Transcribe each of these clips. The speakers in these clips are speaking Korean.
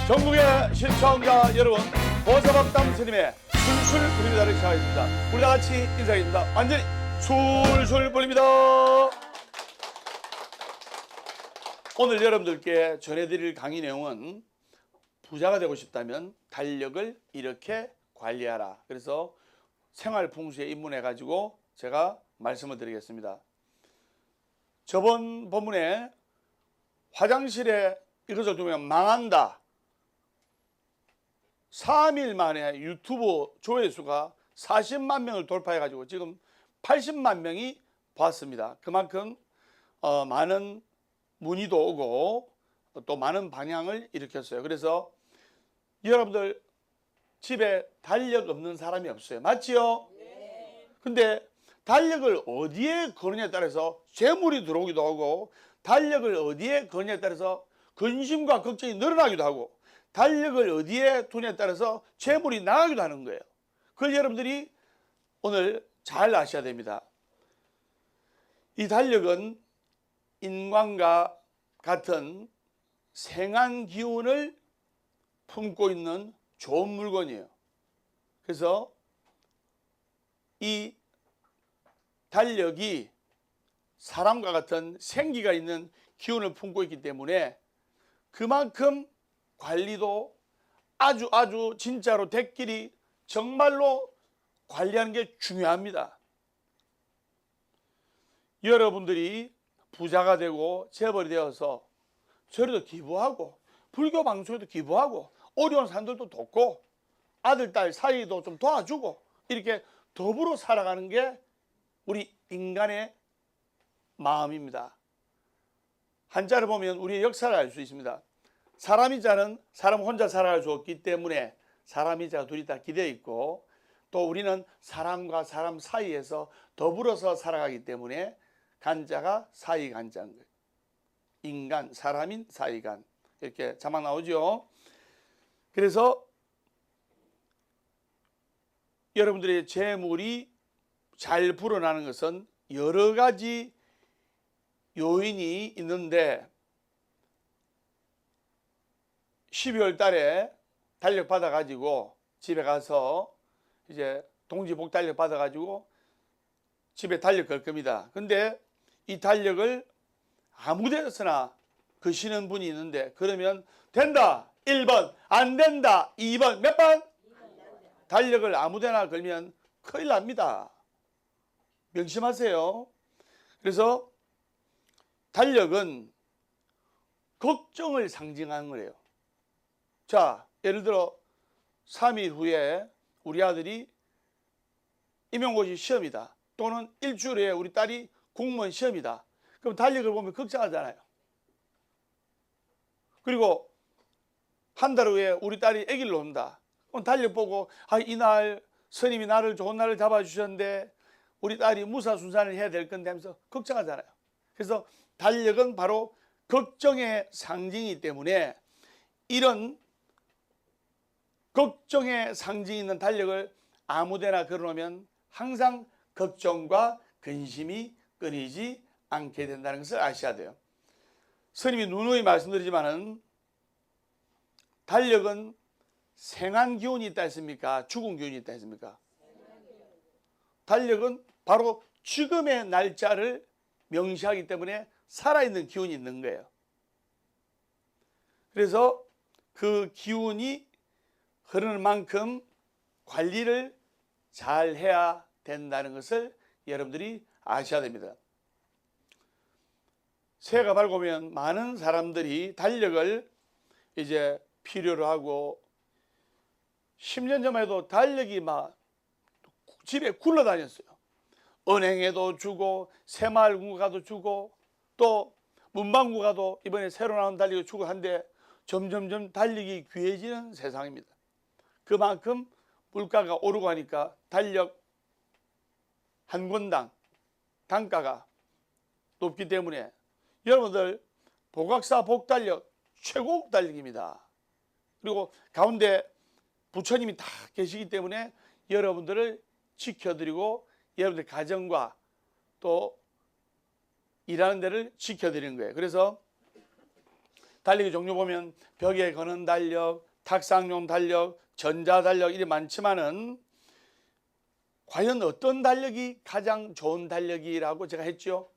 전국의 시청자 여러분, 보서밥당 스님의 술술 불립니다를 시작하겠습니다. 우리 다 같이 인사드립니다. 완전히 술술 불립니다. 오늘 여러분들께 전해드릴 강의 내용은 부자가 되고 싶다면 달력을 이렇게 관리하라. 그래서 생활풍수에 입문해가지고 제가 말씀을 드리겠습니다. 저번 본문에 화장실에 이것을 두면 망한다. 3일 만에 유튜브 조회수가 40만 명을 돌파해가지고 지금 80만 명이 봤습니다. 그만큼 많은 문의도 오고 또 많은 방향을 일으켰어요. 그래서 여러분들 집에 달력 없는 사람이 없어요. 맞지요? 네. 근데 달력을 어디에 거느냐에 따라서 재물이 들어오기도 하고, 달력을 어디에 거느냐에 따라서 근심과 걱정이 늘어나기도 하고, 달력을 어디에 두냐에 따라서 재물이 나가기도 하는 거예요. 그걸 여러분들이 오늘 잘 아셔야 됩니다. 이 달력은 인간과 같은 생한 기운을 품고 있는 좋은 물건이에요. 그래서 이 달력이 사람과 같은 생기가 있는 기운을 품고 있기 때문에 그만큼 관리도 아주 진짜로 대끼리 정말로 관리하는 게 중요합니다. 여러분들이 부자가 되고 재벌이 되어서 저리도 기부하고 불교 방송에도 기부하고 어려운 사람들도 돕고 아들 딸 사이도 좀 도와주고 이렇게 더불어 살아가는 게 우리 인간의 마음입니다. 한자를 보면 우리의 역사를 알 수 있습니다. 사람이 자는 사람 혼자 살아갈 수 없기 때문에 사람이 자 둘이 다 기대어 있고, 또 우리는 사람과 사람 사이에서 더불어서 살아가기 때문에 간자가 사이간자인 거예요. 인간, 사람인 사이간, 이렇게 자막 나오죠. 그래서 여러분들의 재물이 잘 불어나는 것은 여러 가지 요인이 있는데, 12월 달에 달력 받아가지고 집에 가서 이제 동지복 달력 받아가지고 집에 달력 걸 겁니다. 근데 이 달력을 아무 데서나 거시는 분이 있는데, 그러면 된다 1번, 안 된다 2번, 몇 번? 달력을 아무 데나 걸면 큰일 납니다. 명심하세요. 그래서 달력은 걱정을 상징하는 거예요. 자, 예를 들어 3일 후에 우리 아들이 임용고시 시험이다. 또는 일주일 후에 우리 딸이 공무원 시험이다. 그럼 달력을 보면 걱정하잖아요. 그리고 한 달 후에 우리 딸이 아기를 낳는다. 그럼 달력 보고 이날 스님이 나를 좋은 날을 잡아주셨는데 우리 딸이 무사순산을 해야 될 건데 하면서 걱정하잖아요. 그래서 달력은 바로 걱정의 상징이기 때문에 이런 걱정의 상징이 있는 달력을 아무데나 걸어놓으면 항상 걱정과 근심이 끊이지 않게 된다는 것을 아셔야 돼요. 스님이 누누이 말씀드리지만은 달력은 생한 기운이 있다 했습니까? 죽은 기운이 있다 했습니까? 달력은 바로 지금의 날짜를 명시하기 때문에 살아있는 기운이 있는 거예요. 그래서 그 기운이 흐르는 만큼 관리를 잘 해야 된다는 것을 여러분들이 아셔야 됩니다. 새해가 밝으면 많은 사람들이 달력을 이제 필요로 하고, 10년 전만 해도 달력이 막 집에 굴러다녔어요. 은행에도 주고 새마을금고 가도 주고 또 문방구 가도 이번에 새로 나온 달력을 주고 한데 점점점 달력이 귀해지는 세상입니다. 그만큼 물가가 오르고 하니까 달력 한 권당 단가가 높기 때문에 여러분들 복학사 복달력 최고급 달력입니다. 그리고 가운데 부처님이 다 계시기 때문에 여러분들을 지켜드리고 여러분들 가정과 또 일하는 데를 지켜드리는 거예요. 그래서 달력의 종류 보면 벽에 거는 달력, 탁상용 달력, 전자달력 이렇게 많지만은 과연 어떤 달력이 가장 좋은 달력이라고 제가 했죠?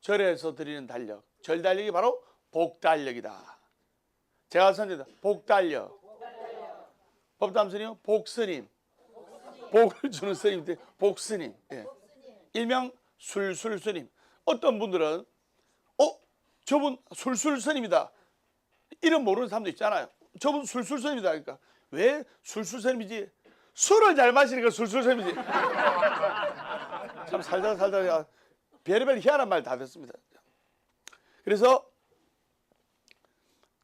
절에서 드리는 달력, 절달력이 바로 복달력이다. 제가 선택했다. 복달력. 법담스님, 복스님. 복을 주는 스님, 복스님. 예. 일명 술술스님. 어떤 분들은 저분 술술스님이다. 이름 모르는 사람도 있잖아요. 저분 술술스님이다. 그러니까 왜 술술스님이지? 술을 잘 마시니까 술술스님이지. 참 살다가 별의별 희한한 말 다 듣습니다. 그래서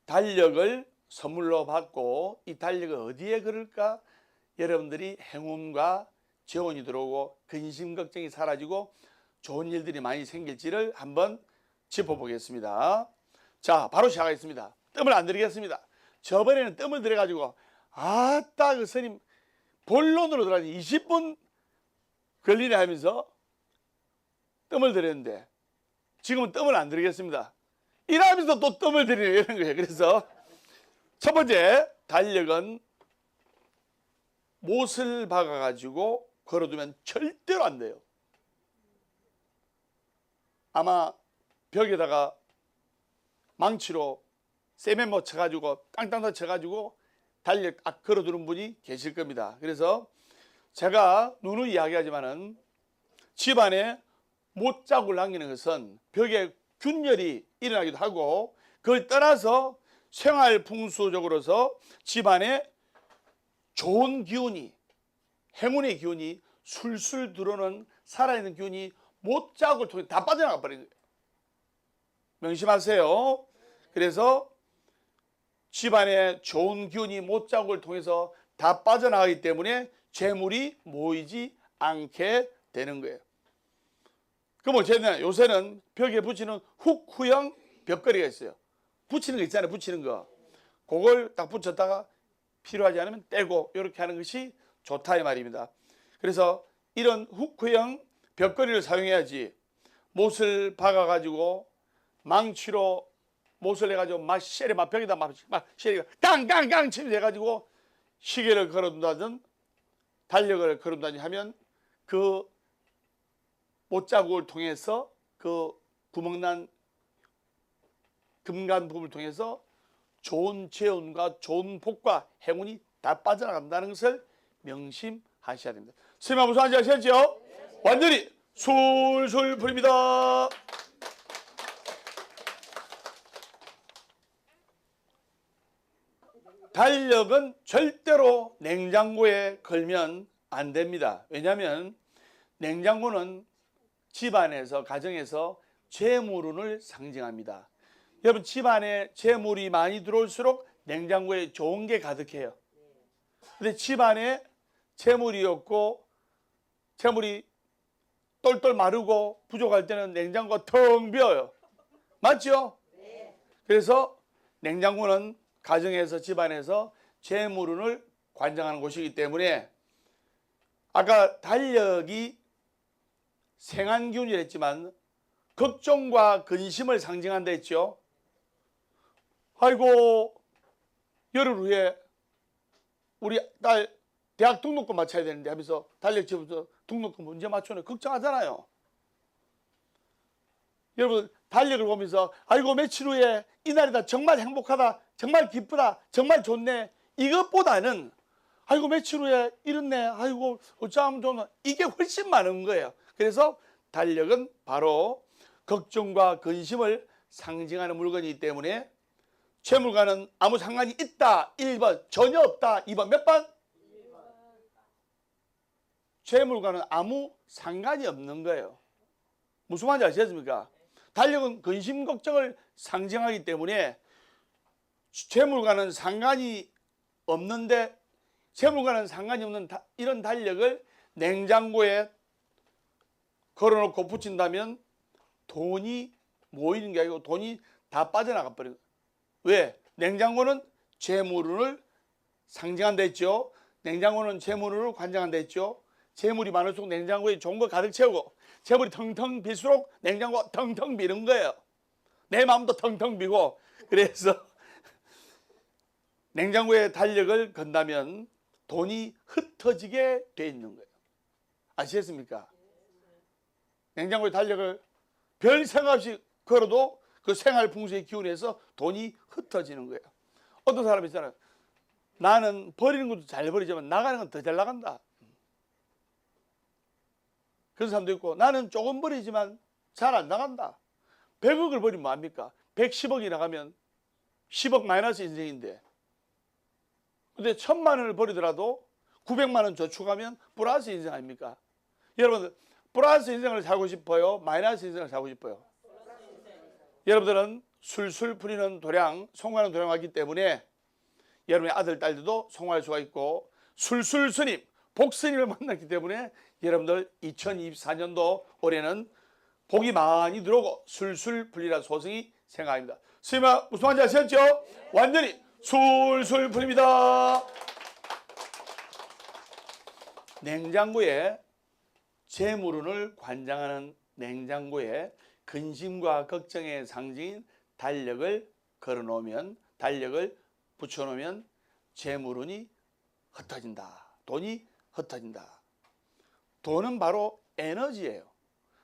달력을 선물로 받고 이 달력을 어디에 걸을까? 여러분들이 행운과 재원이 들어오고 근심 걱정이 사라지고 좋은 일들이 많이 생길지를 한번 짚어보겠습니다. 자, 바로 시작하겠습니다. 뜸을 안 들이겠습니다. 저번에는 뜸을 들여가지고 아따 그 스님 본론으로 들어가니 20분 걸리네 하면서 뜸을 들였는데 지금은 뜸을 안 들이겠습니다. 이러면서 또 뜸을 들이는 이런 거예요. 그래서 첫 번째 달력은 못을 박아가지고 걸어두면 절대로 안 돼요. 아마 벽에다가 망치로 세면모 쳐가지고 땅땅땅 쳐가지고 달력 딱 걸어두는 분이 계실 겁니다. 그래서 제가 누누이 이야기하지만은 집안에 못자국을 남기는 것은 벽에 균열이 일어나기도 하고 그걸 떠나서 생활 풍수적으로서 집안에 좋은 기운이 행운의 기운이 술술 들어오는 살아있는 기운이 못자국을 통해 다 빠져나가 버린 거예요. 명심하세요. 그래서 집안에 좋은 기운이 못자국을 통해서 다 빠져나가기 때문에 재물이 모이지 않게 되는 거예요. 그럼 어쨌든 요새는 벽에 붙이는 훅후형 벽걸이가 있어요. 붙이는 거 있잖아요. 붙이는 거. 그걸 딱 붙였다가 필요하지 않으면 떼고 이렇게 하는 것이 좋다 이 말입니다. 그래서 이런 훅후형 벽걸이를 사용해야지 못을 박아가지고 망치로 못을 해가지고 막 쉐리 막 벽에다 막 쉐리가 깡깡깡 치면 해가지고 시계를 걸어둔다든 달력을 걸어둔다든지 하면 그 못자국을 통해서 그 구멍난 금간 부분을 통해서 좋은 재운과 좋은 복과 행운이 다 빠져나간다는 것을 명심하셔야 됩니다. 스님 무슨 말인지 아시겠죠? 완전히 술술 풀립니다. 달력은 절대로 냉장고에 걸면 안 됩니다. 왜냐하면 냉장고는 집안에서 가정에서 재물운을 상징합니다. 여러분 집안에 재물이 많이 들어올수록 냉장고에 좋은 게 가득해요. 근데 집안에 재물이 없고 재물이 똘똘 마르고 부족할 때는 냉장고가 텅 비어요. 맞죠? 그래서 냉장고는 가정에서 집안에서 재물운을 관장하는 곳이기 때문에 아까 달력이 생한기운이라 했지만 걱정과 근심을 상징한다 했죠. 아이고 열흘 후에 우리 딸 대학 등록금 맞춰야 되는데 하면서 달력 집어서 등록금 언제 맞추나 걱정하잖아요. 여러분 달력을 보면서 아이고 며칠 후에 이날이다 정말 행복하다 정말 기쁘다 정말 좋네 이것보다는 아이고 며칠 후에 이렇네 아이고 어쩌면 좋나 이게 훨씬 많은 거예요. 그래서 달력은 바로 걱정과 근심을 상징하는 물건이기 때문에 재물과는 아무 상관이 있다 1번 전혀 없다 2번 몇 번? 1번. 재물과는 아무 상관이 없는 거예요. 무슨 말인지 아시겠습니까? 달력은 근심 걱정을 상징하기 때문에 재물과는 상관이 없는데 재물과는 상관이 없는 이런 달력을 냉장고에 걸어놓고 붙인다면 돈이 모이는 게 아니고 돈이 다 빠져나가 버려요. 왜? 냉장고는 재물운을 상징한다 했죠. 냉장고는 재물운을 관장한다 했죠. 재물이 많을수록 냉장고에 좋은 거 가득 채우고 재물이 텅텅 빌수록 냉장고가 텅텅 비는 거예요. 내 마음도 텅텅 비고. 그래서 냉장고에 달력을 건다면 돈이 흩어지게 돼 있는 거예요. 아시겠습니까? 냉장고에 달력을 별 생각 없이 걸어도 그 생활 풍수의 기운에서 돈이 흩어지는 거예요. 어떤 사람이 있잖아요. 나는 버리는 것도 잘 버리지만 나가는 건 더 잘 나간다. 그런 사람도 있고, 나는 조금 버리지만 잘 안 나간다. 100억을 버리면 뭐합니까? 110억이 나가면 10억 마이너스 인생인데, 근데 1000만 원을 버리더라도 900만 원 저축하면 플러스 인생 아닙니까? 여러분들 플러스 인생을 살고 싶어요? 마이너스 인생을 살고 싶어요? 여러분들은 술술 풀리는 도량, 성공하는 도량 왔기 때문에 여러분의 아들, 딸들도 성공할 수가 있고, 술술 스님, 복스님을 만났기 때문에 여러분들 2024년도 올해는 복이 많이 들어오고 술술 풀리라 소승이 생각합니다. 스님아, 무슨 말인지 아셨죠? 완전히 술술 풀립니다. 냉장고에 재물운을 관장하는 냉장고에 근심과 걱정의 상징인 달력을 걸어놓으면, 달력을 붙여놓으면 재물운이 흩어진다. 돈이 흩어진다. 돈은 바로 에너지예요.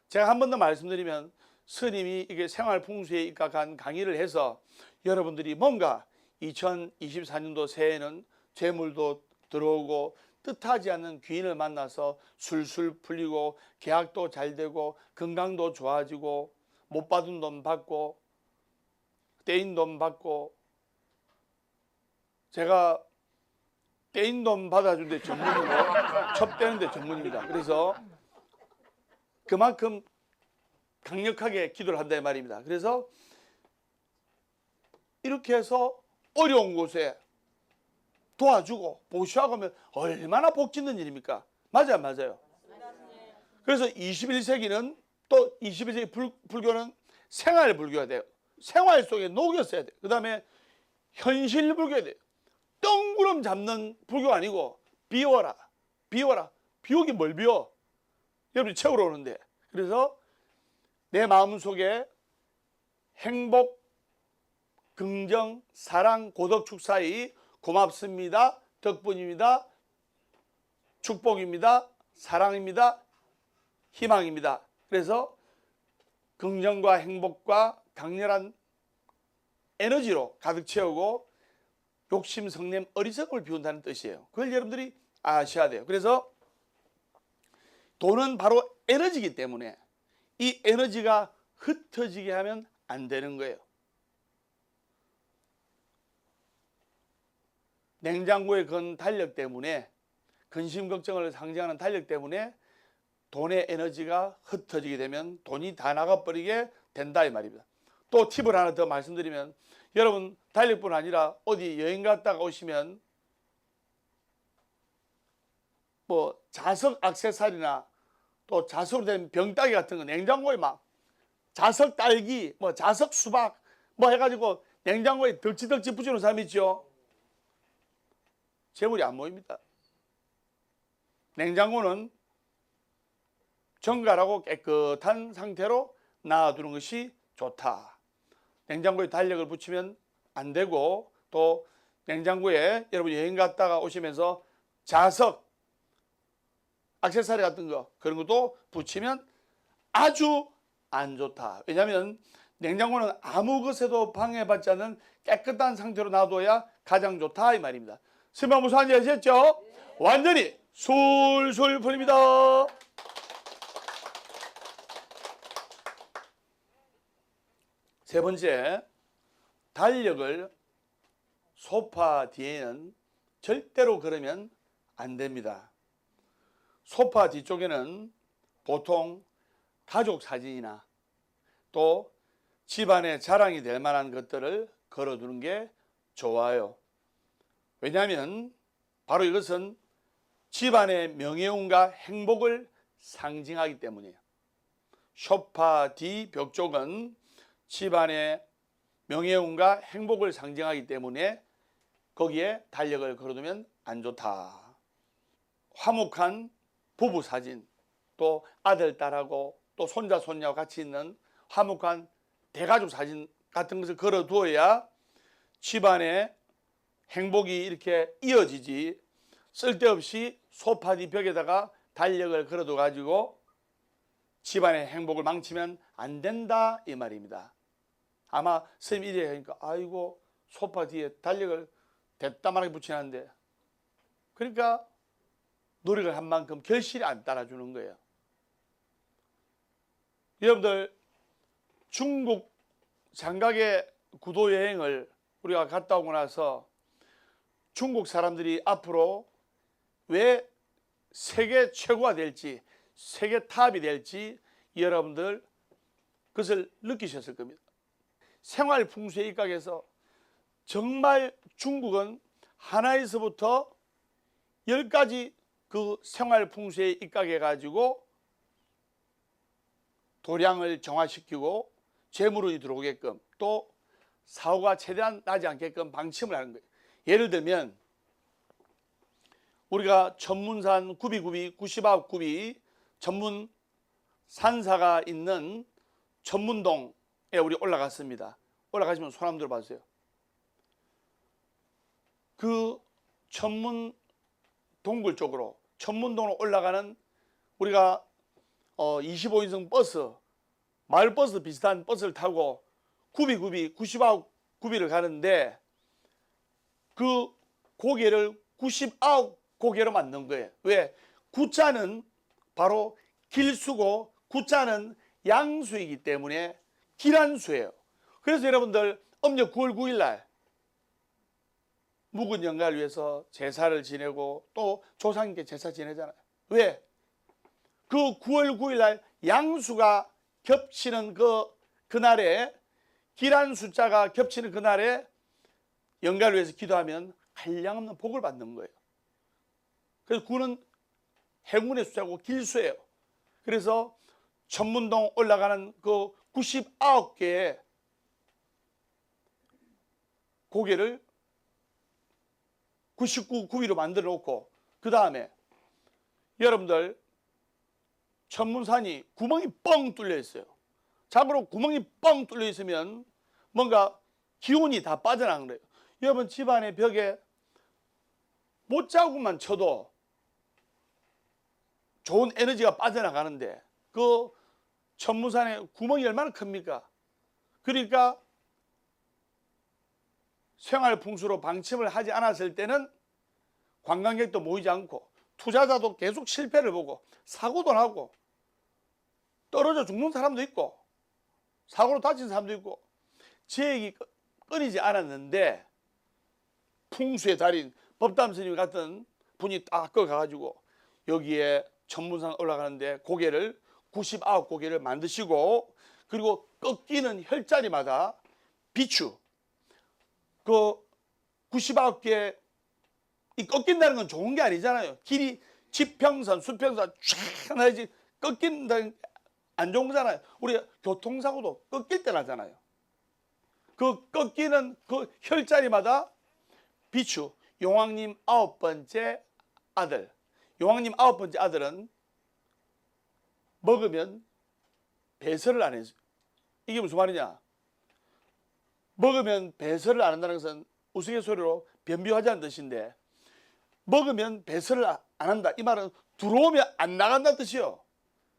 제가 한 번 더 말씀드리면, 스님이 이게 생활 풍수에 입각한 강의를 해서 여러분들이 뭔가 2024년도 새해에는 재물도 들어오고 뜻하지 않는 귀인을 만나서 술술 풀리고 계약도 잘 되고 건강도 좋아지고 못 받은 돈 받고 떼인 돈 받고, 제가 떼인 돈 받아준 데 전문이고 첩되는 데 전문입니다. 그래서 그만큼 강력하게 기도를 한다 이 말입니다. 그래서 이렇게 해서 어려운 곳에 도와주고 보시하고 하면 얼마나 복 짓는 일입니까? 맞아요, 맞아요. 그래서 21세기는 또 21세기 불교는 생활 불교가 돼요. 생활 속에 녹였어야 돼요. 그 다음에 현실 불교가 돼요. 뜬구름 잡는 불교가 아니고 비워라, 비워라. 비우기 뭘 비워? 여러분이 채우러 오는데. 그래서 내 마음속에 행복, 긍정, 사랑, 고덕, 축사의 고맙습니다, 덕분입니다, 축복입니다, 사랑입니다, 희망입니다. 그래서 긍정과 행복과 강렬한 에너지로 가득 채우고 욕심, 성냄, 어리석음을 비운다는 뜻이에요. 그걸 여러분들이 아셔야 돼요. 그래서 돈은 바로 에너지이기 때문에 이 에너지가 흩어지게 하면 안 되는 거예요. 냉장고에 건 달력 때문에, 근심 걱정을 상징하는 달력 때문에 돈의 에너지가 흩어지게 되면 돈이 다 나가버리게 된다 이 말입니다. 또 팁을 하나 더 말씀드리면, 여러분 달력뿐 아니라 어디 여행 갔다가 오시면 뭐 자석 액세서리나 또 자석으로 된 병따개 같은 거 냉장고에 막 자석 딸기, 뭐 자석 수박 뭐 해가지고 냉장고에 덕지덕지 붙여놓은 사람 있죠. 재물이 안 모입니다. 냉장고는 정갈하고 깨끗한 상태로 놔두는 것이 좋다. 냉장고에 달력을 붙이면 안 되고, 또 냉장고에 여러분 여행 갔다가 오시면서 자석, 액세서리 같은 거 그런 것도 붙이면 아주 안 좋다. 왜냐하면 냉장고는 아무 것에도 방해받지 않는 깨끗한 상태로 놔둬야 가장 좋다 이 말입니다. 설마 무슨 말인지 아셨죠? 완전히 술술 풀립니다. 세 번째, 달력을 소파 뒤에는 절대로 걸으면 안 됩니다. 소파 뒤쪽에는 보통 가족 사진이나 또 집안의 자랑이 될 만한 것들을 걸어두는 게 좋아요. 왜냐하면 바로 이것은 집안의 명예운과 행복을 상징하기 때문이에요. 소파 뒤 벽 쪽은 집안의 명예운과 행복을 상징하기 때문에 거기에 달력을 걸어두면 안 좋다. 화목한 부부 사진, 또 아들, 딸하고 또 손자, 손녀와 같이 있는 화목한 대가족 사진 같은 것을 걸어두어야 집안에 행복이 이렇게 이어지지, 쓸데없이 소파디 벽에다가 달력을 걸어둬 가지고 집안의 행복을 망치면 안 된다 이 말입니다. 아마 선생님이 이래 하니까 아이고 소파 뒤에 달력을 대따만하게 붙여놨는데, 그러니까 노력을 한 만큼 결실이 안 따라주는 거예요. 여러분들, 중국 장각의 구도 여행을 우리가 갔다 오고 나서 중국 사람들이 앞으로 왜 세계 최고가 될지, 세계 탑이 될지 여러분들 그것을 느끼셨을 겁니다. 생활 풍수의 입각에서 정말 중국은 하나에서부터 10가지 그 생활 풍수에 입각해 가지고 도량을 정화시키고 재물운이 들어오게끔, 또 사고가 최대한 나지 않게끔 방침을 하는 거예요. 예를 들면 우리가 천문산 구비구비 99굽이 전문 산사가 있는 천문동에 우리 올라갔습니다. 올라가시면 손 한번 들어봐주세요. 그 천문 동굴 쪽으로, 천문동으로 올라가는 우리가 25인승 버스, 마을버스 비슷한 버스를 타고 구비구비 99구비를 가는데 그 고개를 99고개로 만든 거예요. 왜? 구자는 바로 길수고 구자는 양수이기 때문에 길한수예요. 그래서 여러분들 음력 9월 9일 날 묵은 영가를 위해서 제사를 지내고 또 조상님께 제사 지내잖아요. 왜? 그 9월 9일 날 양수가 겹치는 그날에, 길한 숫자가 겹치는 그날에 영가를 위해서 기도하면 한량없는 복을 받는 거예요. 그래서 9는 행운의 숫자고 길수예요. 그래서 천문동 올라가는 그 99개의 고개를 99구비로 만들어 놓고, 그 다음에 여러분들 천문산이 구멍이 뻥 뚫려 있어요. 자고로 구멍이 뻥 뚫려 있으면 뭔가 기운이 다 빠져나가는 거예요. 여러분 집안의 벽에 못자국만 쳐도 좋은 에너지가 빠져나가는데 그 천문산에 구멍이 얼마나 큽니까? 그러니까 생활 풍수로 방침을 하지 않았을 때는 관광객도 모이지 않고 투자자도 계속 실패를 보고 사고도 나고 떨어져 죽는 사람도 있고 사고로 다친 사람도 있고 지액이 끊이지 않았는데, 풍수의 달인 법담 스님 같은 분이 딱 가가지고 여기에 천문산 올라가는데 고개를 99고개를 만드시고, 그리고 꺾이는 혈자리마다 비추, 그 99개 이 꺾인다는 건 좋은 게 아니잖아요. 길이 지평선, 수평선 쫙 나야지 꺾인다는 안 좋은 거잖아요. 우리가 교통사고도 꺾일 때 나잖아요. 그 꺾이는 그 혈자리마다 비추, 용왕님 9번째 아들. 용왕님 9번째 아들은 먹으면 배설을 안 해서. 이게 무슨 말이냐? 먹으면 배설을 안 한다는 것은 우스갯소리로 변비하자는 뜻인데, 먹으면 배설을 안 한다, 이 말은 들어오면 안 나간다는 뜻이요.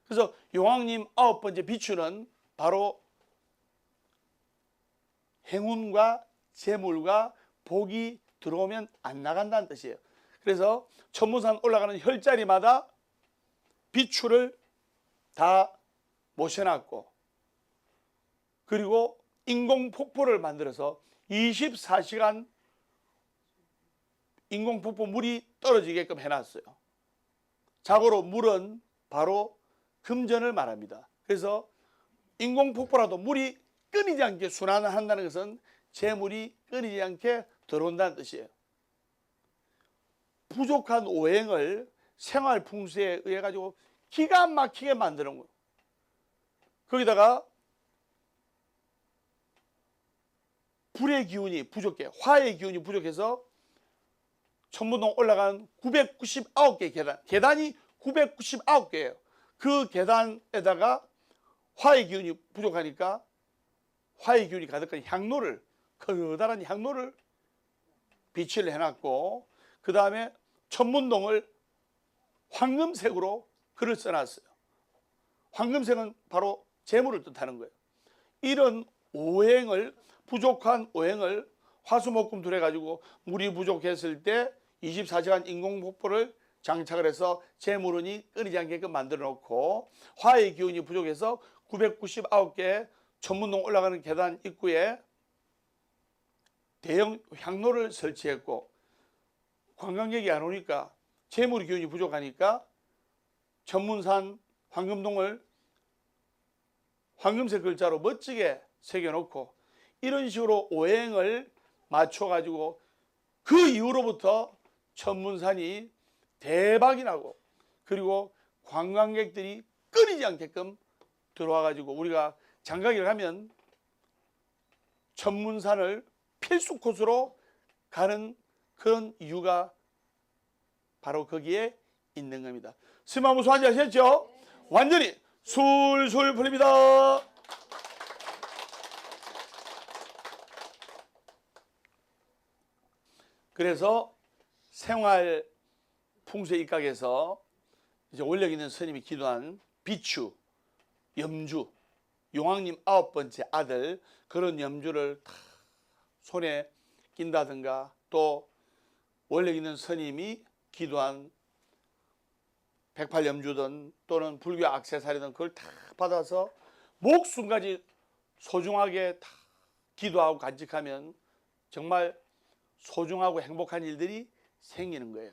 그래서 용왕님 9번째 비추는 바로 행운과 재물과 복이 들어오면 안 나간다는 뜻이에요. 그래서 천문산 올라가는 혈자리마다 비추를 다 모셔놨고, 그리고 인공폭포를 만들어서 24시간 인공폭포 물이 떨어지게끔 해놨어요. 자고로 물은 바로 금전을 말합니다. 그래서 인공폭포라도 물이 끊이지 않게 순환한다는 것은 재물이 끊이지 않게 들어온다는 뜻이에요. 부족한 오행을 생활 풍수에 의해 가지고 기가 막히게 만드는 거예요. 거기다가 불의 기운이 부족해, 화의 기운이 부족해서 천문동 올라간 999개 계단이 999개예요. 그 계단에다가 화의 기운이 부족하니까 화의 기운이 가득한 향로를, 커다란 향로를 비치를 해놨고, 그 다음에 천문동을 황금색으로 글을 써놨어요. 황금색은 바로 재물을 뜻하는 거예요. 이런 오행을, 부족한 오행을 화수목금토를 해가지고 물이 부족했을 때 24시간 인공폭포를 장착을 해서 재물운이 끊이지 않게끔 만들어 놓고, 화의 기운이 부족해서 999개 천문동 올라가는 계단 입구에 대형 향로를 설치했고, 관광객이 안 오니까 재물 기운이 부족하니까 천문산 황금동을 황금색 글자로 멋지게 새겨놓고, 이런 식으로 오행을 맞춰가지고 그 이후로부터 천문산이 대박이 나고, 그리고 관광객들이 끊이지 않게끔 들어와가지고 우리가 장가기를 하면 천문산을 필수 코스로 가는 그런 이유가 바로 거기에 있는 겁니다. 스마무수 한지 아셨죠? 완전히 술술 풀립니다. 그래서 생활 풍수의 일각에서 이제 원력 있는 스님이 기도한 비추, 염주, 용왕님 9번째 아들, 그런 염주를 다 손에 낀다든가, 또 원력 있는 스님이 기도한 108염주든 또는 불교 액세서리든 그걸 다 받아서 목숨까지 소중하게 다 기도하고 간직하면 정말 소중하고 행복한 일들이 생기는 거예요.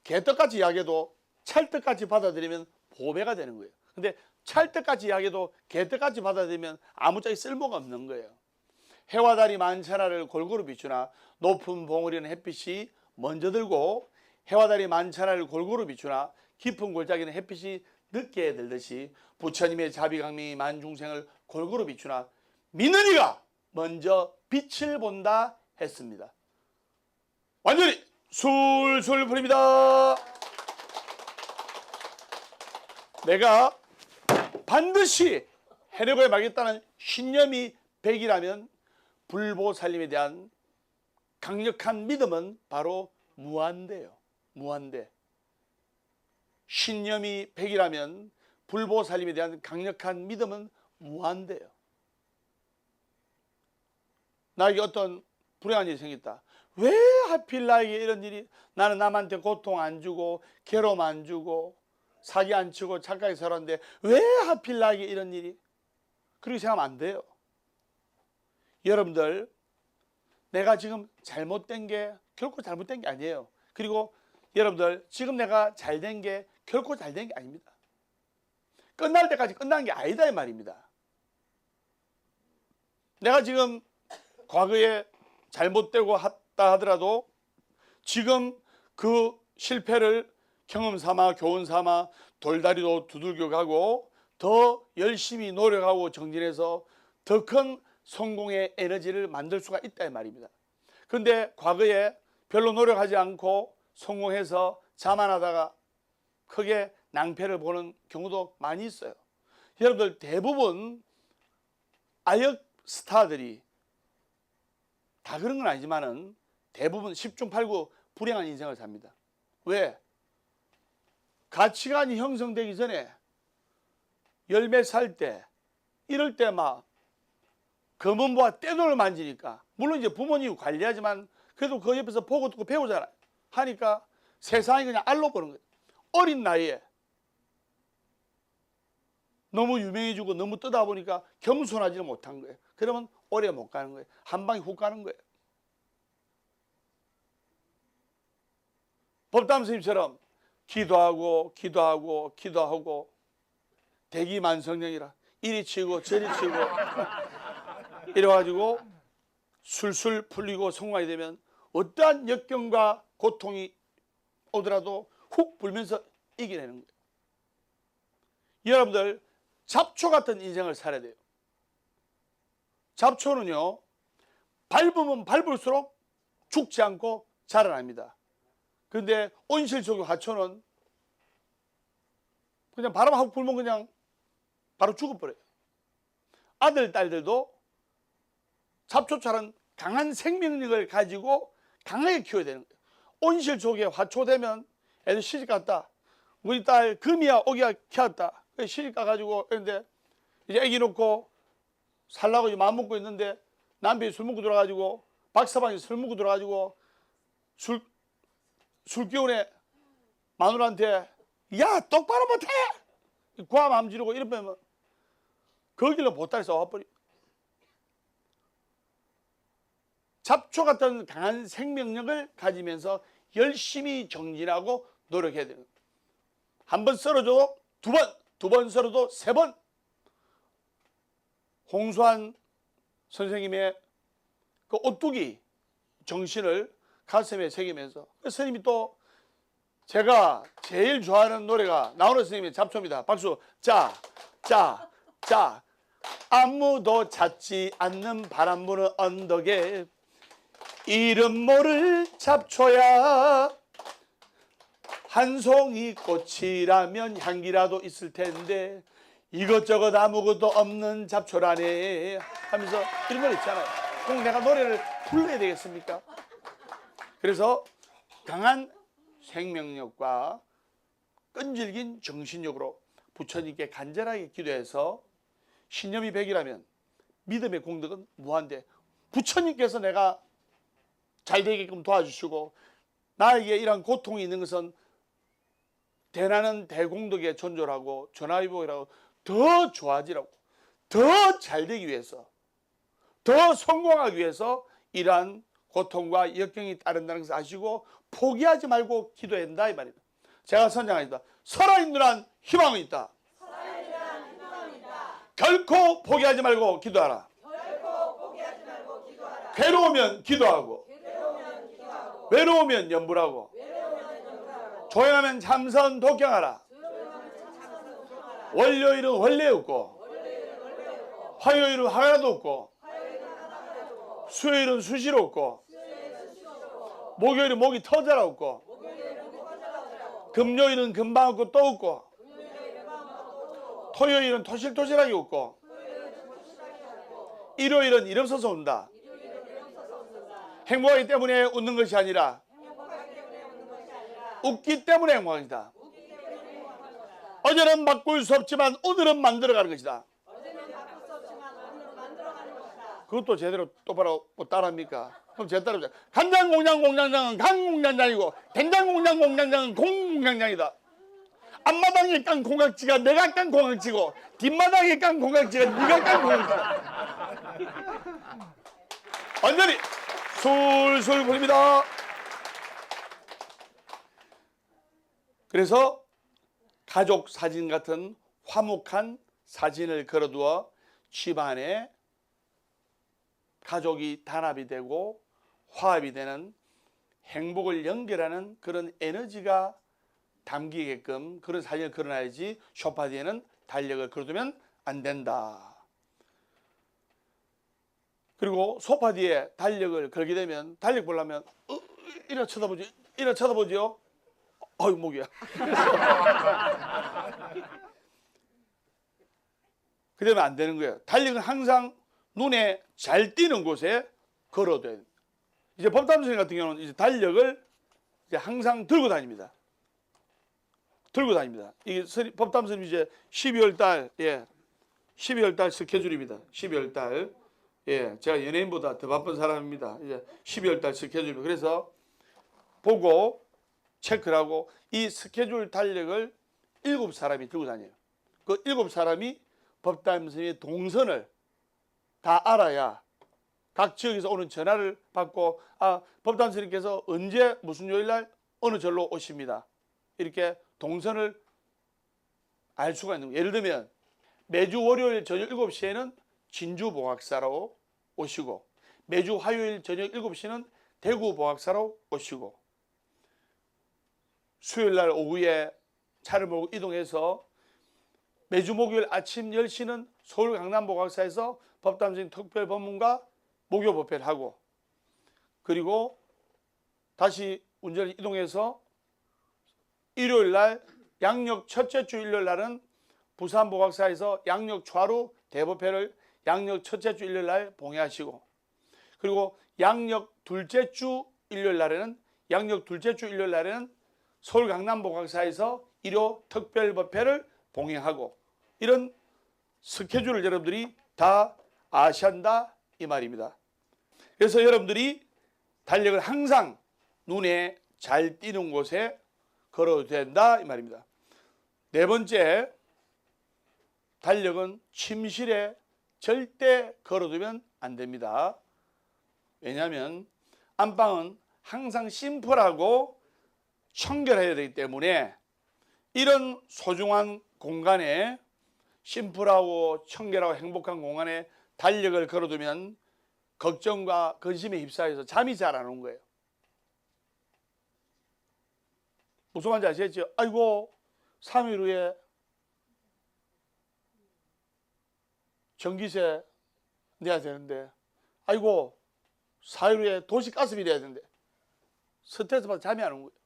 개떡같이 이야기해도 찰떡같이 받아들이면 보배가 되는 거예요. 근데 찰떡같이 이야기해도 개떡같이 받아들이면 아무짝에 쓸모가 없는 거예요. 해와 달이 만천하를 골고루 비추나 높은 봉우리는 햇빛이 먼저 들고, 해와 달이 만천하를 골고루 비추나 깊은 골짜기는 햇빛이 늦게 들듯이 부처님의 자비강림이 만중생을 골고루 비추나 믿는 이가 먼저 빛을 본다 했습니다. 완전히 술술 풀립니다. 내가 반드시 해내고야 말겠다는 신념이 100이라면 불보살님에 대한 강력한 믿음은 바로 무한대예요. 무한대. 신념이 100이라면 불보살님에 대한 강력한 믿음은 무한대예요. 나에게 어떤 불행한 일이 생겼다. 왜 하필 나에게 이런 일이, 나는 남한테 고통 안 주고 괴로움 안 주고 사기 안 치고 착하게 살았는데 왜 하필 나에게 이런 일이, 그렇게 생각하면 안 돼요. 여러분들, 내가 지금 잘못된 게 결코 잘못된 게 아니에요. 그리고 여러분들, 지금 내가 잘된 게 결코 잘된 게 아닙니다. 끝날 때까지 끝난 게 아니다 이 말입니다. 내가 지금 과거에 잘못되고 했다 하더라도 지금 그 실패를 경험 삼아 교훈 삼아 돌다리도 두들겨 가고 더 열심히 노력하고 정진해서 더 큰 성공의 에너지를 만들 수가 있다 이 말입니다. 그런데 과거에 별로 노력하지 않고 성공해서 자만하다가 크게 낭패를 보는 경우도 많이 있어요. 여러분들, 대부분 아역 스타들이 다 그런 건 아니지만은 대부분 10중 8구 불행한 인생을 삽니다. 왜? 가치관이 형성되기 전에 열몇 살 때 이럴 때 막 검은보와 떼돈을 만지니까, 물론 이제 부모님이 관리하지만 그래도 그 옆에서 보고 듣고 배우잖아요. 하니까 세상이 그냥 알로 보는 거예요. 어린 나이에 너무 유명해지고 너무 뜨다 보니까 겸손하지는 못한 거예요. 그러면 오래 못 가는 거예요. 한 방에 훅 가는 거예요. 법담 스님처럼 기도하고 대기만성령이라 이리 치고 저리 치고 이래가지고 술술 풀리고 성공하게 되면 어떠한 역경과 고통이 오더라도 훅 불면서 이겨내는 거예요. 여러분들, 잡초 같은 인생을 살아야 돼요. 잡초는요, 밟으면 밟을수록 죽지 않고 자라납니다. 그런데 온실 속의 화초는 그냥 바람 하고 불면 그냥 바로 죽어버려요. 아들, 딸들도 잡초처럼 강한 생명력을 가지고 강하게 키워야 되는 거예요. 온실족에 화초되면 애들 시집갔다. 우리 딸 금이야 오기야 키웠다. 시집 가가지고 그런데 이제 애기 놓고 살라고 이제 마음 먹고 있는데 남편이 술 먹고 들어가지고 박사방이 술 먹고 들어가지고 술 기운에 마누라한테 야 똑바로 못해 구함 암 지르고 이러면 그 길로 보따리서 와버려. 잡초 같은 강한 생명력을 가지면서 열심히 정진하고 노력해야 되는 거예요. 한 번 썰어도 두 번, 두 번 썰어도 세 번. 홍수환 선생님의 그 오뚜기 정신을 가슴에 새기면서 스님이 또 제가 제일 좋아하는 노래가 나오는 스님의 잡초입니다. 박수. 자, 자, 자. 아무도 찾지 않는 바람 부는 언덕에 이름 모를 잡초야. 한 송이 꽃이라면 향기라도 있을 텐데 이것저것 아무것도 없는 잡초라네 하면서 이런 걸 있잖아요. 그럼 내가 노래를 불러야 되겠습니까? 그래서 강한 생명력과 끈질긴 정신력으로 부처님께 간절하게 기도해서 신념이 100이라면 믿음의 공덕은 무한대. 부처님께서 내가 잘 되게끔 도와주시고 나에게 이런 고통이 있는 것은 대나는 대공덕에 존존하고 전화위복이라고 더 좋아지라고 더 잘 되기 위해서 더 성공하기 위해서 이러한 고통과 역경이 따른다는 것을 아시고 포기하지 말고 기도해야 된다 이 말입니다. 제가 선장합니다. 살아있는 한 희망은 있다. 결코 포기하지 말고 기도하라. 괴로우면 기도하고 외로우면 염불하고 조용하면 참선 독경하라. 월요일은 원래 없고 화요일은 화가도 없고 수요일은 수시로 없고 목요일은 목이 터져라 없고 금요일은 금방 없고 또 없고 토요일은 토실토실하게 웃고 일요일은 일 없어서 운다. 행복하기 때문에 웃는 것이 아니라 웃기 때문에 행복합니다. 어제는 바꿀 수 없지만 오늘은 만들어가는 것이다. 그것도 제대로 똑바로 따라합니까? 그럼 제가 따라합니다. 간장 공장 공장장은 강 공장장이고 된장 공장 공장장은 공 공장장이다. 앞마당에 깐 공각지가 내가 깐 공각지고 뒷마당에 깐 공각지가 네가 깐 공각지다. 완전히 술술 불립니다. 그래서 가족 사진 같은 화목한 사진을 걸어두어 집안에 가족이 단합이 되고 화합이 되는 행복을 연결하는 그런 에너지가 담기게끔 그런 사진을 걸어놔야지 소파 뒤에는 달력을 걸어두면 안 된다. 그리고 소파 뒤에 달력을 걸게 되면 달력 보려면 이래 쳐다보지, 이래 쳐다보지요. 어이 목이야. 그러면 안 되는 거예요. 달력은 항상 눈에 잘 띄는 곳에 걸어둬야 돼요. 이제 법담 선생님 같은 경우는 이제 달력을 이제 항상 들고 다닙니다. 들고 다닙니다. 이게 법담 선생님 이제 12월 달, 12월 달 스케줄입니다. 12월 달, 제가 연예인보다 더 바쁜 사람입니다. 이제 12월 달 스케줄입니다. 그래서 보고 체크를 하고 이 스케줄 달력을 7사람이 들고 다녀요. 그 7사람이 법담 선생님의 동선을 다 알아야 각 지역에서 오는 전화를 받고 법담 선생님께서 언제 무슨 요일날 어느 절로 오십니다. 이렇게 동선을 알 수가 있는 거예요. 예를 들면 매주 월요일 저녁 7시에는 진주 보학사로 오시고 매주 화요일 저녁 7시는 대구 보학사로 오시고 수요일날 오후에 차를 몰고 이동해서 매주 목요일 아침 10시는 서울 강남보학사에서 법담선생님 특별 법문과 목요 법회를 하고 그리고 다시 운전을 이동해서 일요일날 양력 첫째 주 일요일날은 부산 보각사에서 양력 초하루 대법회를 양력 첫째 주 일요일 날 봉해하시고, 그리고 양력 둘째 주 일요일 날에는 서울 강남 보각사에서 일요 특별법회를 봉행하고, 이런 스케줄을 여러분들이 다 아셔야 한다 이 말입니다. 그래서 여러분들이 달력을 항상 눈에 잘 띄는 곳에 걸어도 된다 이 말입니다. 네 번째, 달력은 침실에 절대 걸어두면 안 됩니다. 왜냐하면 안방은 항상 심플하고 청결해야 되기 때문에 이런 소중한 공간에, 심플하고 청결하고 행복한 공간에 달력을 걸어두면 걱정과 근심에 휩싸여서 잠이 잘 안 오는 거예요. 무슨 말인지 아시겠죠? 아이고 3일 후에 전기세 내야 되는데, 아이고 4일 후에 도시가스비 내야 되는데, 스트레스 받아 잠이 안 오는 거예요.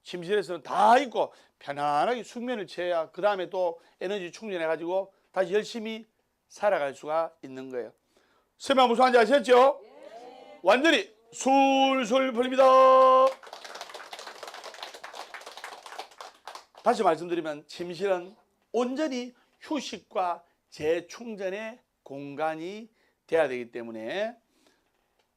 침실에서는 다 있고 편안하게 숙면을 취해야 그 다음에 또 에너지 충전해 가지고 다시 열심히 살아갈 수가 있는 거예요. 설명 무슨 말인지 아셨죠? 네. 완전히 술술 풀립니다. 다시 말씀드리면 침실은 온전히 휴식과 재충전의 공간이 돼야 되기 때문에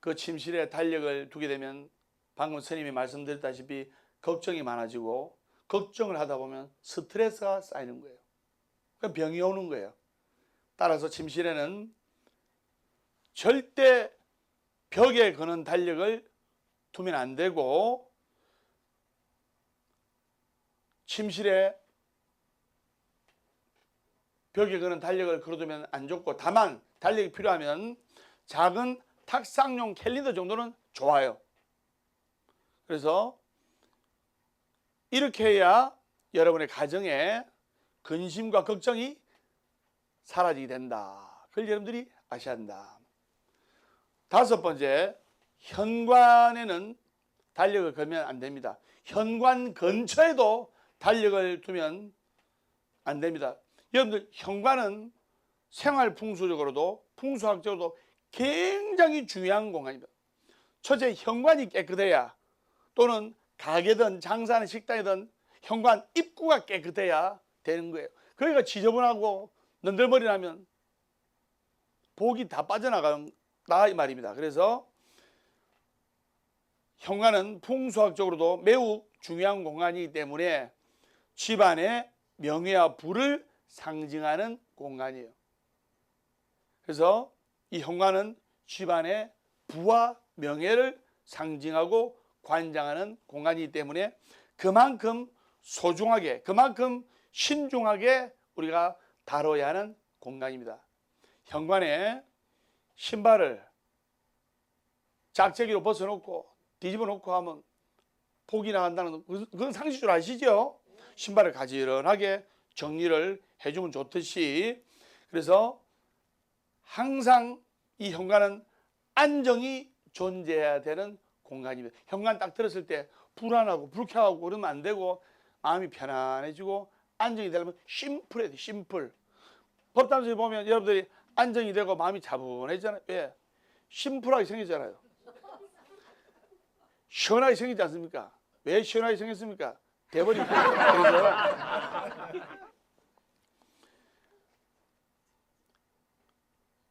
그 침실에 달력을 두게 되면 방금 스님이 말씀드렸다시피 걱정이 많아지고, 걱정을 하다 보면 스트레스가 쌓이는 거예요. 그러니까 병이 오는 거예요. 따라서 침실에는 절대 벽에 거는 달력을 두면 안 되고, 침실에 벽에 거는 달력을 걸어두면 안 좋고, 다만 달력이 필요하면 작은 탁상용 캘린더 정도는 좋아요. 그래서 이렇게 해야 여러분의 가정에 근심과 걱정이 사라지게 된다. 그걸 여러분들이 아셔야 한다. 다섯 번째, 현관에는 달력을 걸면 안 됩니다. 현관 근처에도 달력을 두면 안 됩니다. 여러분들, 현관은 생활 풍수적으로도 풍수학적으로도 굉장히 중요한 공간입니다. 첫째, 현관이 깨끗해야, 또는 가게든 장사하는 식당이든 현관 입구가 깨끗해야 되는 거예요. 그러니까 지저분하고 너덜머리 나면 복이 다 빠져나간다 이 말입니다. 그래서 현관은 풍수학적으로도 매우 중요한 공간이기 때문에 집안의 명예와 부를 상징하는 공간이에요. 그래서 이 현관은 집안의 부와 명예를 상징하고 관장하는 공간이기 때문에 그만큼 소중하게, 그만큼 신중하게 우리가 다뤄야 하는 공간입니다. 현관에 신발을 짝재기로 벗어놓고 뒤집어 놓고 하면 복이 나간다는, 그건 상식적으로 아시죠? 신발을 가지런하게 정리를 해주면 좋듯이, 그래서 항상 이 현관은 안정이 존재해야 되는 공간입니다. 현관 딱 들었을 때 불안하고 불쾌하고 그러면 안 되고, 마음이 편안해지고 안정이 되려면 심플해야 돼. 심플. 법담소에 보면 여러분들이 안정이 되고 마음이 차분해지잖아요. 왜? 심플하게 생겼잖아요. 시원하게 생기지 않습니까? 왜 시원하게 생겼습니까? 돼버린 거예요. 그래서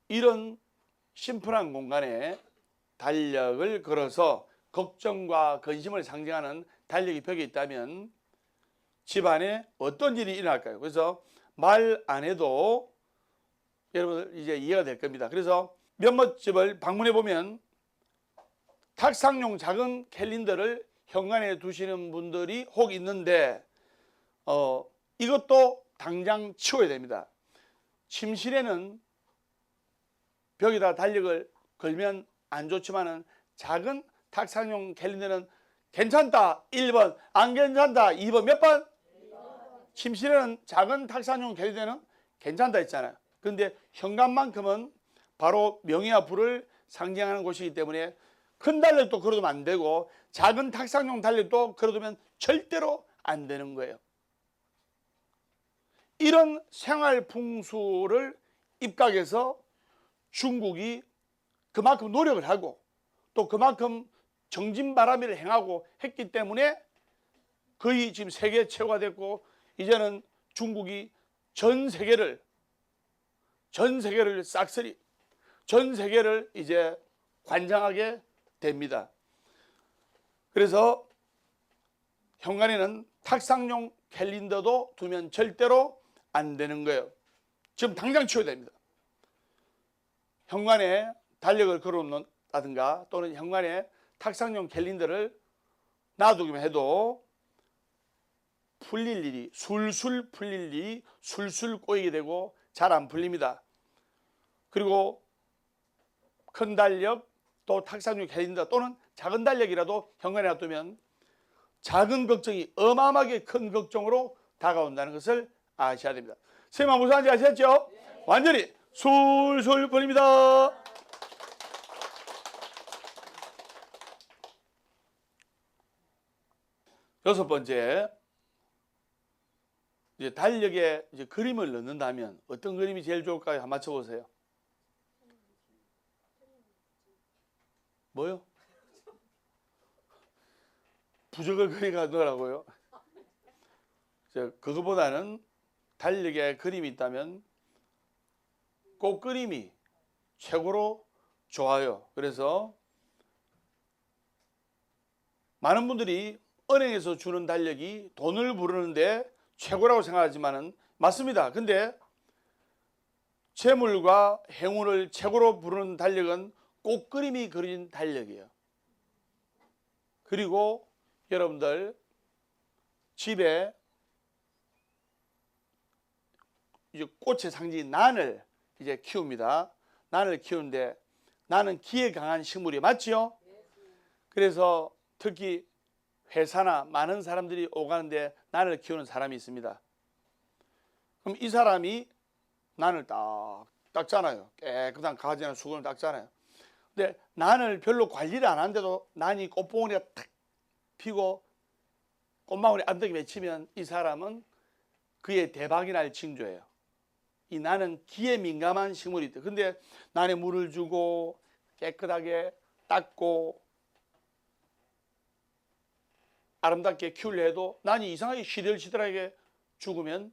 이런 심플한 공간에 달력을 걸어서 걱정과 근심을 상징하는 달력이 벽에 있다면 집안에 어떤 일이 일어날까요? 그래서 말 안 해도 여러분 이제 이해가 될 겁니다. 그래서 몇몇 집을 방문해 보면 탁상용 작은 캘린더를 현관에 두시는 분들이 혹 있는데, 이것도 당장 치워야 됩니다. 침실에는 벽에다 달력을 걸면 안 좋지만은 작은 탁상용 캘린더는 괜찮다 1번, 안 괜찮다 2번. 몇 번? 침실에는 작은 탁상용 캘린더는 괜찮다 했잖아요. 그런데 현관만큼은 바로 명예와 부를 상징하는 곳이기 때문에 큰 달력도 걸어두면 안 되고 작은 탁상용 달력도 걸어두면 절대로 안 되는 거예요. 이런 생활 풍수를 입각해서 중국이 그만큼 노력을 하고 또 그만큼 정진바람일을 행하고 했기 때문에 거의 지금 세계 최고가 됐고, 이제는 중국이 전 세계를 싹쓸이 전 세계를 이제 관장하게 됩니다. 그래서 현관에는 탁상용 캘린더도 두면 절대로 안 되는 거예요. 지금 당장 치워야 됩니다. 현관에 달력을 걸어놓는다든가 또는 현관에 탁상용 캘린더를 놔두기만 해도 풀릴 일이 술술 풀릴 일이 술술 꼬이게 되고 잘 안 풀립니다. 그리고 큰 달력 또 탁상용 캘린더 또는 작은 달력이라도 현관에 놔두면 작은 걱정이 어마어마하게 큰 걱정으로 다가온다는 것을 아셔야 됩니다. 선생님 무슨 말인지 아셨죠? 네. 완전히 술술 풀립니다. 여섯 번째, 이제 달력에 이제 그림을 넣는다면 어떤 그림이 제일 좋을까요? 한번 맞춰보세요. 뭐요? 부적을 그리가 넣으라고요? 그거보다는 달력에 그림이 있다면 꽃그림이 최고로 좋아요. 그래서 많은 분들이 은행에서 주는 달력이 돈을 부르는데 최고라고 생각하지만은 맞습니다. 근데 재물과 행운을 최고로 부르는 달력은 꽃그림이 그린 달력이에요. 그리고 여러분들 집에 이제 꽃의 상징인 난을 이제 키웁니다. 난을 키우는데 난은 기에 강한 식물이 맞지요? 그래서 특히 회사나 많은 사람들이 오가는데 난을 키우는 사람이 있습니다. 그럼 이 사람이 난을 딱 닦잖아요. 깨끗한 가지나 수건을 닦잖아요. 근데 난을 별로 관리를 안 하는데도 난이 꽃봉오리가 탁 피고 꽃망울이 안덕이 맺히면 이 사람은 그의 대박이 날 징조예요. 이 난은 기에 민감한 식물이 있대. 근데 난에 물을 주고 깨끗하게 닦고 아름답게 키우려 해도 난이 이상하게 시들시들하게 죽으면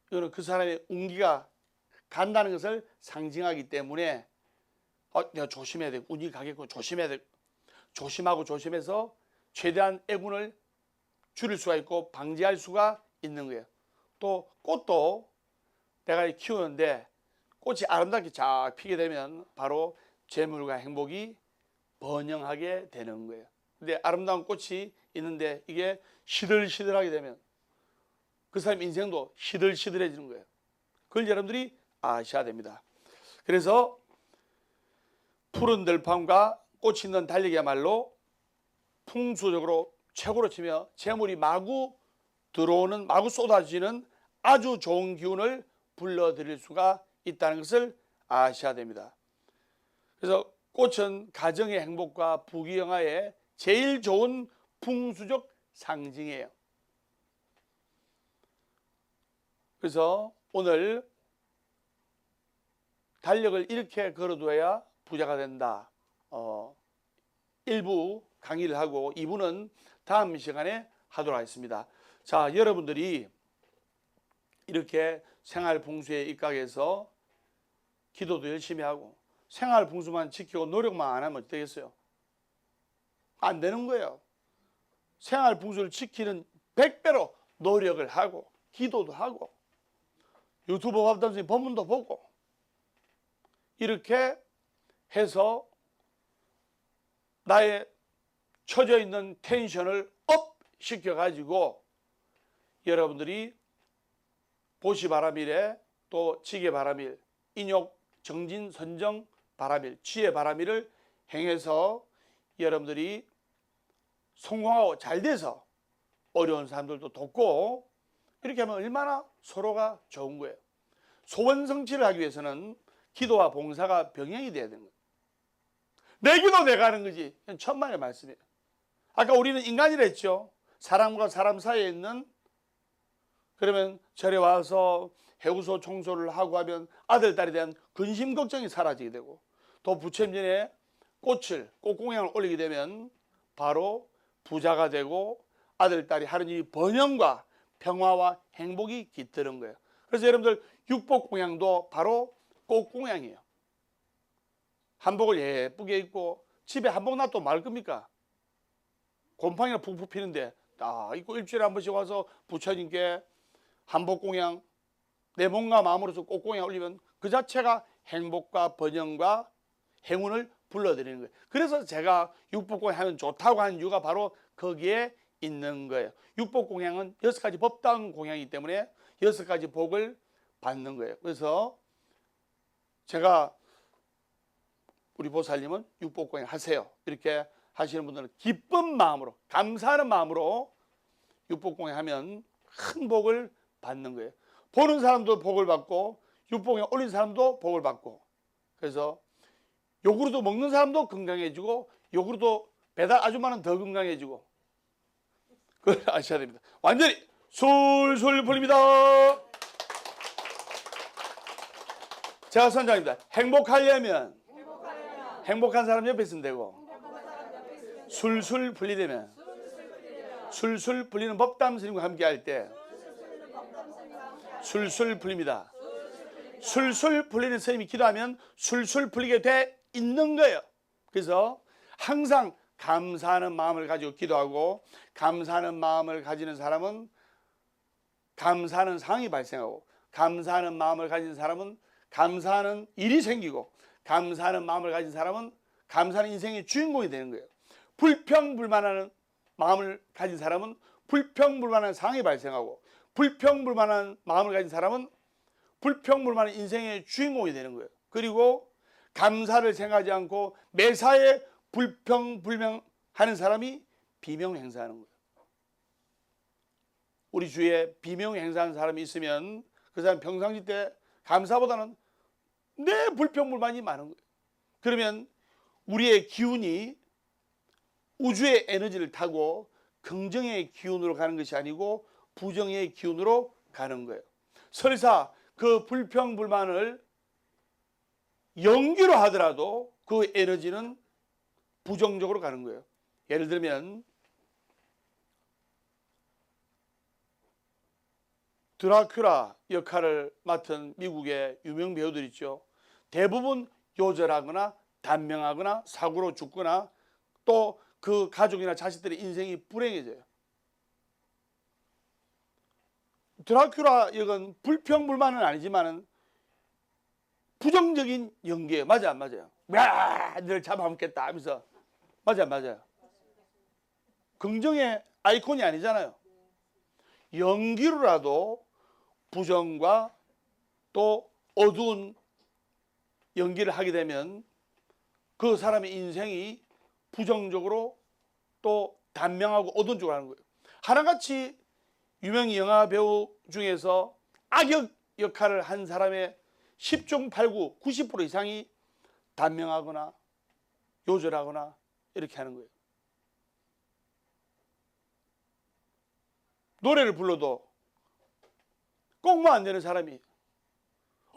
이거는 그 사람의 운기가 간다는 것을 상징하기 때문에 내가 조심해야 되고 운이 가겠고 조심해야 되고 조심하고 조심해서 최대한 애군을 줄일 수가 있고 방지할 수가 있는 거예요. 또 꽃도 내가 키우는데 꽃이 아름답게 쫙 피게 되면 바로 재물과 행복이 번영하게 되는 거예요. 근데 아름다운 꽃이 있는데 이게 시들시들하게 되면 그 사람 인생도 시들시들해지는 거예요. 그걸 여러분들이 아셔야 됩니다. 그래서 푸른 들판과 꽃이 있는 달력이야말로 풍수적으로 최고로 치며 재물이 마구 들어오는, 마구 쏟아지는 아주 좋은 기운을 불러들일 수가 있다는 것을 아셔야 됩니다. 그래서 꽃은 가정의 행복과 부귀영화에 제일 좋은 풍수적 상징이에요. 그래서 오늘 달력을 이렇게 걸어둬야 부자가 된다. 1부 강의를 하고 2부는 다음 시간에 하도록 하겠습니다. 자, 여러분들이 이렇게 생활 풍수에 입각해서 기도도 열심히 하고 생활 풍수만 지키고 노력만 안 하면 어떻게 되겠어요? 안 되는 거예요. 생활 풍수를 지키는 100배로 노력을 하고 기도도 하고 유튜브 밥담수 본문도 보고 이렇게 해서 나의 처져 있는 텐션을 업 시켜가지고 여러분들이 보시바람일에 또 지게바람일, 인욕, 정진, 선정, 바람일, 지혜바람일을 행해서 여러분들이 성공하고 잘 돼서 어려운 사람들도 돕고 이렇게 하면 얼마나 서로가 좋은 거예요. 소원 성취를 하기 위해서는 기도와 봉사가 병행이 돼야 되는 거예요. 내 기도 내가 하는 거지. 천만의 말씀이에요. 아까 우리는 인간이라 했죠. 사람과 사람 사이에 있는 그러면 절에 와서 해구소 청소를 하고 하면 아들, 딸에 대한 근심 걱정이 사라지게 되고, 또 부처님전에 꽃공양을 올리게 되면 바로 부자가 되고 아들, 딸이 하는 이 번영과 평화와 행복이 깃드는 거예요. 그래서 여러분들 육복공양도 바로 꽃공양이에요. 한복을 예쁘게 입고 집에 한복 놔도 말 겁니까? 곰팡이가 푹푹 피는데 딱 입고 일주일에 한 번씩 와서 부처님께 한복공양, 내 몸과 마음으로서 꽃공양 올리면 그 자체가 행복과 번영과 행운을 불러들이는 거예요. 그래서 제가 육복공양 하면 좋다고 하는 이유가 바로 거기에 있는 거예요. 육복공양은 6가지 법당 공양이기 때문에 6가지 복을 받는 거예요. 그래서 제가 우리 보살님은 육복공양 하세요, 이렇게 하시는 분들은 기쁜 마음으로, 감사하는 마음으로 육복공양 하면 큰 복을 받는 거예요. 보는 사람도 복을 받고 육복공양 올린 사람도 복을 받고, 그래서 요구르트 먹는 사람도 건강해지고 요구르트 배달 아줌마는 더 건강해지고, 그걸 아셔야 됩니다. 완전히 술술 풀립니다. 제가 선장입니다. 행복하려면 행복한 사람 옆에 있으면 되고, 술술 풀리려면 술술 풀리는 법담 스님과 함께 할 때 술술 풀립니다. 술술 풀리는 스님이 기도하면 술술 풀리게 돼 있는 거예요. 그래서 항상 감사하는 마음을 가지고 기도하고, 감사하는 마음을 가지는 사람은 감사하는 상황이 발생하고, 감사하는 마음을 가진 사람은 감사하는 일이 생기고, 감사하는 마음을 가진 사람은 감사하는 인생의 주인공이 되는 거예요. 불평불만하는 마음을 가진 사람은 불평불만한 상황이 발생하고, 불평불만한 마음을 가진 사람은 불평불만한 인생의 주인공이 되는 거예요. 그리고 감사를 생각하지 않고 매사에 불평불명하는 사람이 비명행사하는 거예요. 우리 주위에 비명행사하는 사람이 있으면 그 사람 평상시 때 감사보다는 내 불평불만이 많은 거예요. 그러면 우리의 기운이 우주의 에너지를 타고 긍정의 기운으로 가는 것이 아니고 부정의 기운으로 가는 거예요. 설사 그 불평불만을 연기로 하더라도 그 에너지는 부정적으로 가는 거예요. 예를 들면 드라큘라 역할을 맡은 미국의 유명 배우들 있죠. 대부분 요절하거나 단명하거나 사고로 죽거나 또 그 가족이나 자식들의 인생이 불행해져요. 드라큘라 역은 불평불만은 아니지만은 부정적인 연기예요. 맞아 안 맞아요? 야, 늘 잡아먹겠다 하면서. 맞아 안 맞아요? 긍정의 아이콘이 아니잖아요. 연기로라도 부정과 또 어두운 연기를 하게 되면 그 사람의 인생이 부정적으로 또 단명하고 어두운 쪽으로 하는 거예요. 하나같이 유명 영화 배우 중에서 악역 역할을 한 사람의 10중 8구 90% 이상이 단명하거나 요절하거나 이렇게 하는 거예요. 노래를 불러도 꼭만 안 되는 사람이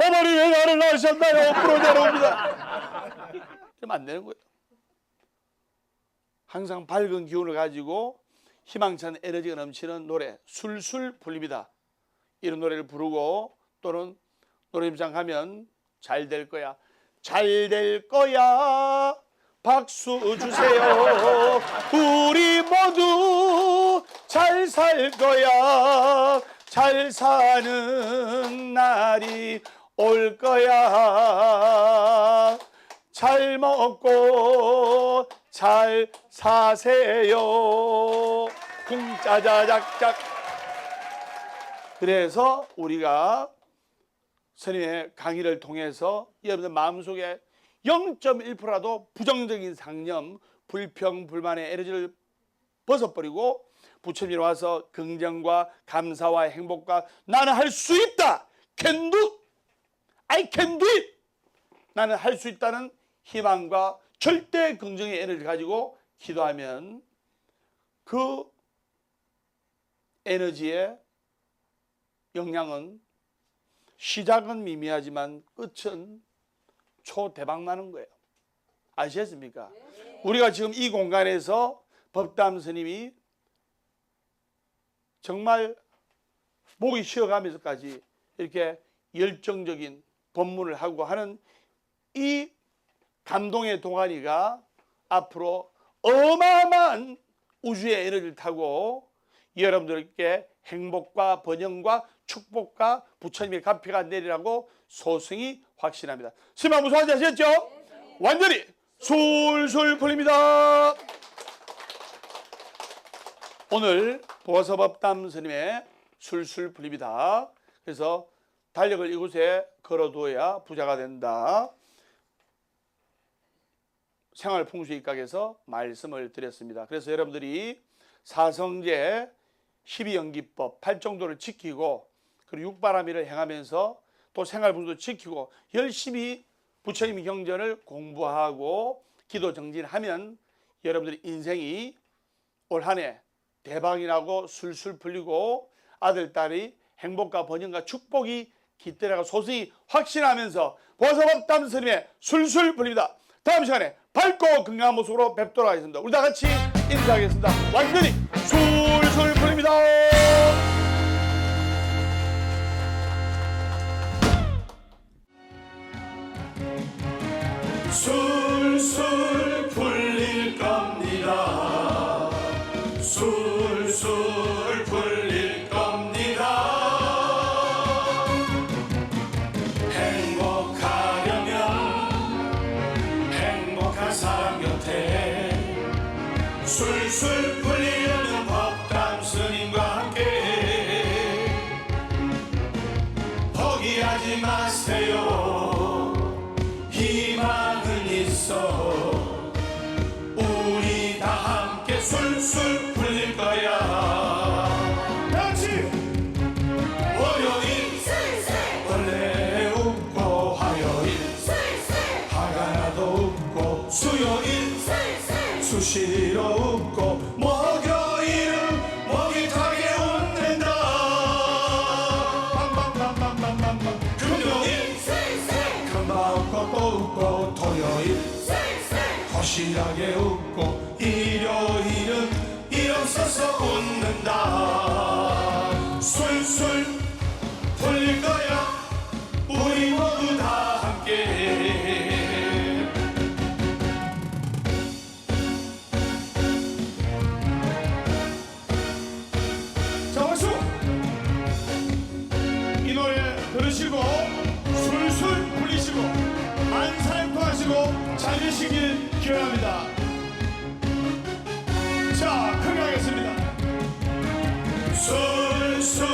어머니 왜 나를 낳으셨나요? 앞으로 내려옵니다. 그러면 안 되는 거예요. 항상 밝은 기운을 가지고 희망찬 에너지가 넘치는 노래, 술술 풀립니다. 이런 노래를 부르고 또는 노래임장 가면 잘 될 거야, 잘 될 거야, 박수 주세요. 우리 모두 잘 살 거야, 잘 사는 날이 올 거야, 잘 먹고 잘 사세요. 궁짜자작작. 그래서 우리가 스님의 강의를 통해서 여러분들 마음속에 0.1%라도 부정적인 상념, 불평, 불만의 에너지를 벗어버리고 부처님이 와서 긍정과 감사와 행복과 나는 할 수 있다, can do, I can do it, 나는 할 수 있다는 희망과 절대 긍정의 에너지를 가지고 기도하면 그 에너지에 영향은 시작은 미미하지만 끝은 초대박 나는 거예요. 아시겠습니까? 우리가 지금 이 공간에서 법담 스님이 정말 목이 쉬어가면서까지 이렇게 열정적인 법문을 하고 하는 이 감동의 동아리가 앞으로 어마어마한 우주의 에너지를 타고 여러분들께 행복과 번영과 축복과 부처님의 가피가 내리라고 소승이 확신합니다. 스님 무서워하지 아시겠죠? 완전히 술술 풀립니다. 오늘 보서법담 스님의 술술 풀립니다. 그래서 달력을 이곳에 걸어두어야 부자가 된다. 생활풍수익각에서 말씀을 드렸습니다. 그래서 여러분들이 사성제 12연기법 8정도를 지키고 그리고 육바라밀을 행하면서 또 생활풍수도 지키고 열심히 부처님 경전을 공부하고 기도 정진하면 여러분들의 인생이 올 한 해 대박이 나고 술술 풀리고 아들, 딸이 행복과 번영과 축복이 깃들어가 소승이 확신하면서 보서법담 스님의 술술 풀립니다. 다음 시간에 밝고 건강한 모습으로 뵙도록 하겠습니다. 우리 다 같이 인사하겠습니다. 완전히 술술 풀립니다. 술술 풀릴 겁니다. 술술 풀릴 겁니다. 행복하려면 행복한 사람 곁에 술술 풀리려면 법담 스님과 함께 포기하지 마세요. 희망은 있어. 우리 다 함께 술술 풀릴 거야. 같이 월요일 술술 원래 웃고 화요일 술술 화가 나도 웃고 수요일 술술 수시로 웃고 목요일은 목이 타게 웃는다. 빵빵빵빵빵빵빵 금요일 술술 금방 웃고 또 웃고 토요일 술술 호시하게 웃고 일요일은 일어서서 웃는다. 술술 풀릴 거야. 우리 모두 다 함께. 자, 박수! 이 노래 들으시고 술술 풀리시고 만사행통하시고 잘 되시길 기원합니다. 자, 크게 하겠습니다. 술술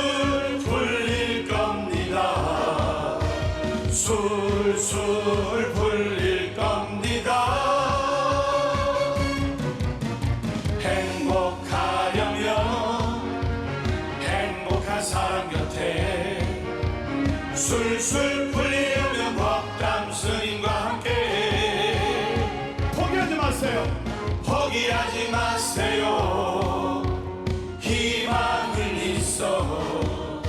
풀릴 겁니다. 술술 풀릴 겁니다. 행복하려면 행복한 사람 곁에 술술 풀리려면 법담 스님과 함께 포기하지 마세요. 포기하지 마세요. 희망은 있어.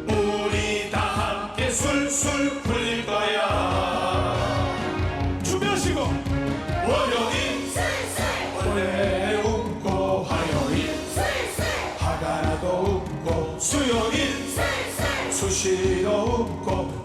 우리 다 함께 술술 풀릴 거야. 준비하시고 월요일 술술 원래 웃고 화요일 술술 화가 나도 웃고 수요일 술술 수시로 웃고